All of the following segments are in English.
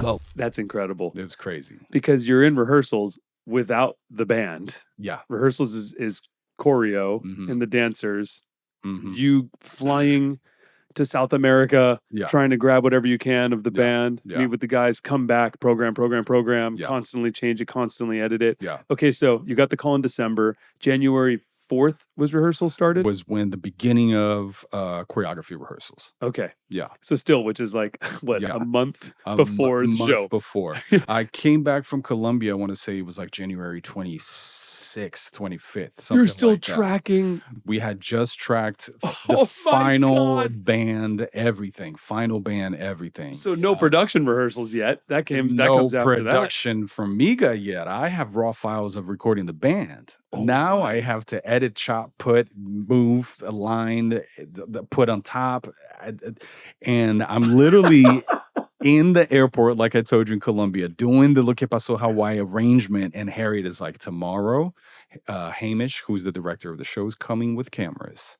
GOAT. That's incredible. It was crazy. Because you're in rehearsals without the band. Yeah. Rehearsals is choreo and the dancers. You flying to South America, trying to grab whatever you can of the band, meet with the guys, come back, program, constantly change it, constantly edit it. Yeah. Okay, so you got the call in December. January 4th was rehearsal started? Was when the beginning of choreography rehearsals. Okay. Yeah. So still, which is like, a month before the show? Before. I came back from Colombia, I want to say it was like January 26th, 25th. You're still like tracking. We had just tracked the final band, everything. Final band, everything. So no production rehearsals yet. That comes after that. No production from Miga yet. I have raw files of recording the band. Now I have to edit, chop, put, move, align, put on top. And I'm literally in the airport, like I told you in Colombia, doing the Lo Que Pasó Hawaii arrangement. And Harriet is like, tomorrow, Hamish, who's the director of the show, is coming with cameras.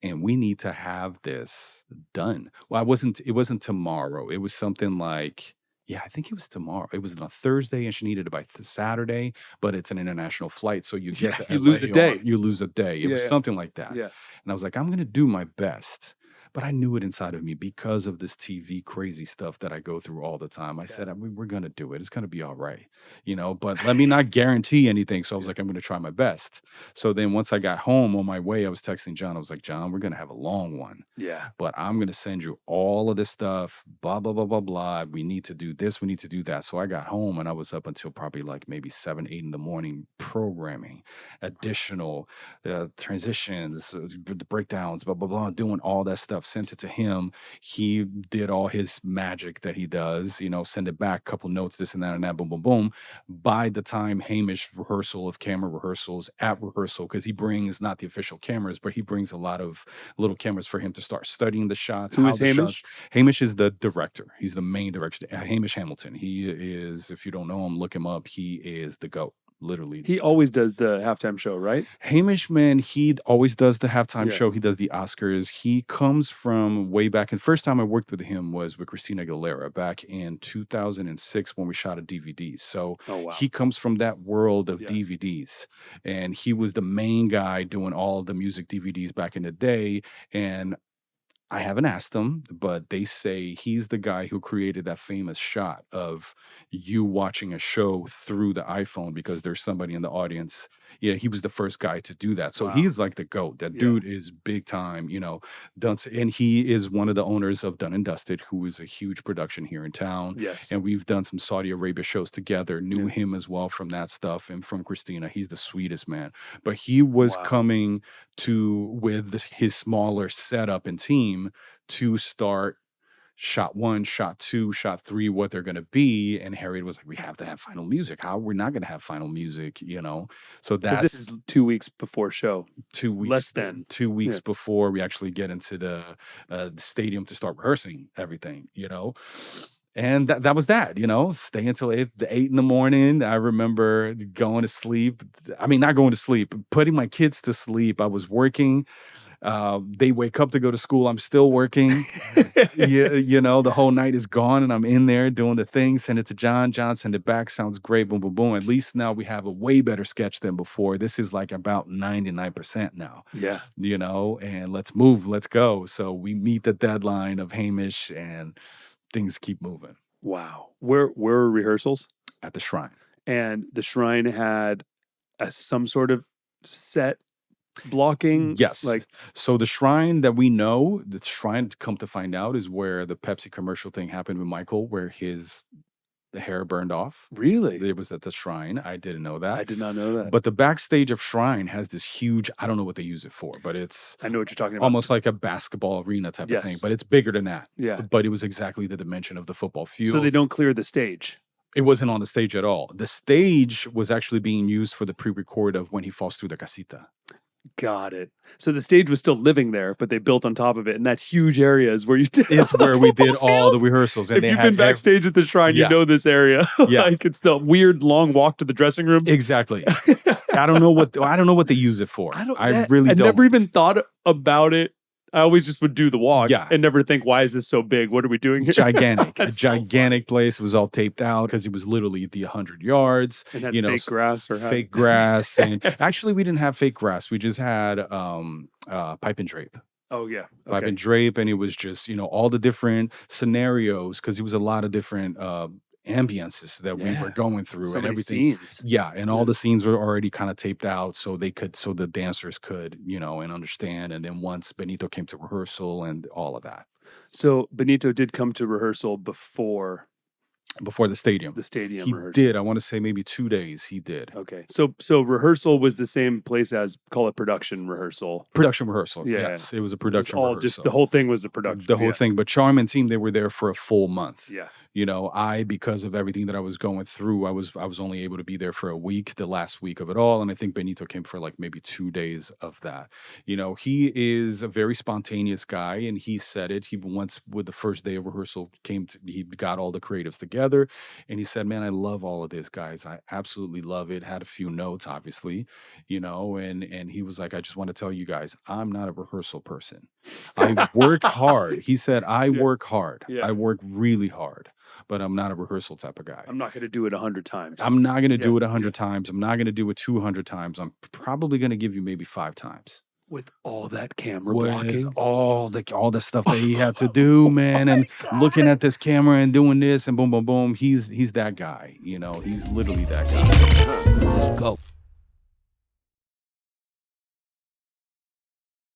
And we need to have this done. Well, it wasn't tomorrow. It was something like, yeah, I think it was tomorrow. It was on a Thursday and she needed it by Saturday, but it's an international flight. So you get to you lose a day. You lose a day. It was something like that. Yeah. And I was like, I'm going to do my best. But I knew it inside of me because of this TV crazy stuff that I go through all the time. I said, we're going to do it. It's going to be all right, but let me not guarantee anything. So I was like, I'm going to try my best. So then once I got home on my way, I was texting John. I was like, John, we're going to have a long one. Yeah. But I'm going to send you all of this stuff, blah, blah, blah, blah, blah. We need to do this. We need to do that. So I got home and I was up until probably like maybe 7, 8 in the morning programming, additional transitions, the breakdowns, blah, blah, blah, doing all that stuff. Sent it to him. He did all his magic that he does, send it back, couple notes, this and that, boom, boom, boom. By the time Hamish rehearsal of camera rehearsals at rehearsal, because he brings not the official cameras, but he brings a lot of little cameras for him to start studying the shots. Who is Hamish? Hamish is the director. He's the main director. Hamish Hamilton. He is, if you don't know him, look him up. He is the GOAT. Literally. He always does the halftime show, right? Hamish, man, he always does the halftime show. He does the Oscars. He comes from way back. And first time I worked with him was with Christina Aguilera back in 2006 when we shot a DVD. So he comes from that world of DVDs. And he was the main guy doing all the music DVDs back in the day. And I haven't asked them, but they say he's the guy who created that famous shot of you watching a show through the iPhone because there's somebody in the audience. Yeah, he was the first guy to do that. So he's like the GOAT. That dude is big time, done. And he is one of the owners of Done and Dusted, who is a huge production here in town. Yes. And we've done some Saudi Arabia shows together. Knew him as well from that stuff and from Christina. He's the sweetest man. But he was coming with his smaller setup and team to start shot 1, shot 2, shot 3, what they're going to be. And Harriet was like, we have to have final music. How we're not going to have final music, So this is 2 weeks before show. 2 weeks. Less than 2 weeks before we actually get into the stadium to start rehearsing everything, And that was that, stay until 8 in the morning. I remember going to sleep. I mean, not going to sleep, putting my kids to sleep. I was working. They wake up to go to school. I'm still working. The whole night is gone and I'm in there doing the thing. Send it to John. John, send it back. Sounds great. Boom, boom, boom. At least now we have a way better sketch than before. This is like about 99% now. Yeah. And let's move. Let's go. So we meet the deadline of Hamish and things keep moving. Wow. Where were rehearsals? At the Shrine. And the Shrine had some sort of set blocking? Yes. So the Shrine that we know, the Shrine, come to find out, is where the Pepsi commercial thing happened with Michael, where the hair burned off. Really? It was at the Shrine. I didn't know that. I did not know that. But the backstage of Shrine has this huge, I don't know what they use it for, but it's... I know what you're talking about. Almost like a basketball arena type of thing, but it's bigger than that. Yeah. But it was exactly the dimension of the football field. So they don't clear the stage? It wasn't on the stage at all. The stage was actually being used for the pre-record of When He Falls Through the Casita. Got it. So the stage was still living there, but they built on top of it. And that huge area is where you did It's where we did all the rehearsals. And if you've been backstage at the Shrine, you know this area. It's the weird long walk to the dressing rooms. Exactly. I don't know what they use it for. I really don't. never even thought about it. I always just would do the walk Yeah. and never think, why is this so big? What are we doing here? Gigantic. A gigantic place. It was all taped out because it was literally the 100 yards. And had fake grass or fake grass. And actually, we didn't have fake grass. We just had pipe and drape. Oh, yeah. Okay. Pipe and drape. And it was just, all the different scenarios because it was a lot of different ambiances that we were going through and everything. Scenes. Yeah. And all the scenes were already kind of taped out so the dancers could, and understand. And then once Benito came to rehearsal and all of that. So Benito did come to rehearsal before the stadium. The stadium he rehearsal. Did. I want to say maybe 2 days he did. Okay. So rehearsal was the same place as, call it production rehearsal. Production rehearsal. Yeah. Yes. It was a production rehearsal. Just the whole thing was the production. The whole thing. But Charm and Team, they were there for a full month. Yeah. Because of everything that I was going through, I was only able to be there for a week, the last week of it all. And I think Benito came for like maybe 2 days of that. He is a very spontaneous guy, and he said it. He once, with the first day of rehearsal, he got all the creatives together, and he said, man, I love all of this, guys. I absolutely love it. Had a few notes, obviously, and he was like, I just want to tell you guys, I'm not a rehearsal person. I work hard. He said, I work hard. Yeah. I work really hard. But I'm not a rehearsal type of guy. I'm not going to do it 100 times. I'm not going to do it 100 times. I'm not going to do it 200 times. I'm probably going to give you maybe 5 times. With all that camera blocking? All the stuff that he had to do, man. And looking at this camera and doing this and boom, boom, boom. He's that guy. He's literally that guy. Let's go.